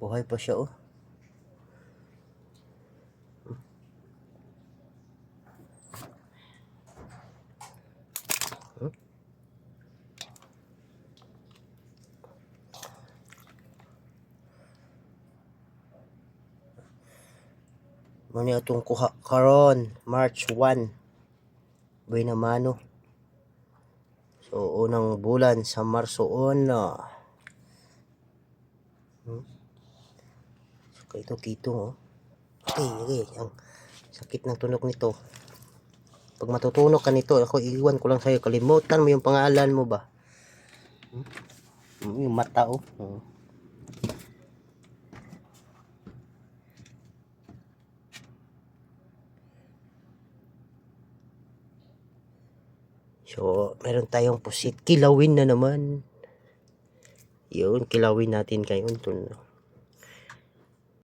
Buhay pa siya, oh. Muna itong kuha karon March 1 buhay naman, no. So unang bulan sa Marso 1. So ito kitong, oh. Okay, ang sakit ng tunog nito. Pag matutunog ka nito, ako iwan ko lang sa'yo, kalimutan mo yung pangalan mo ba. Yung mata, oh. So, meron tayong pusit. Kilawin na naman. Yun, kilawin natin kayo.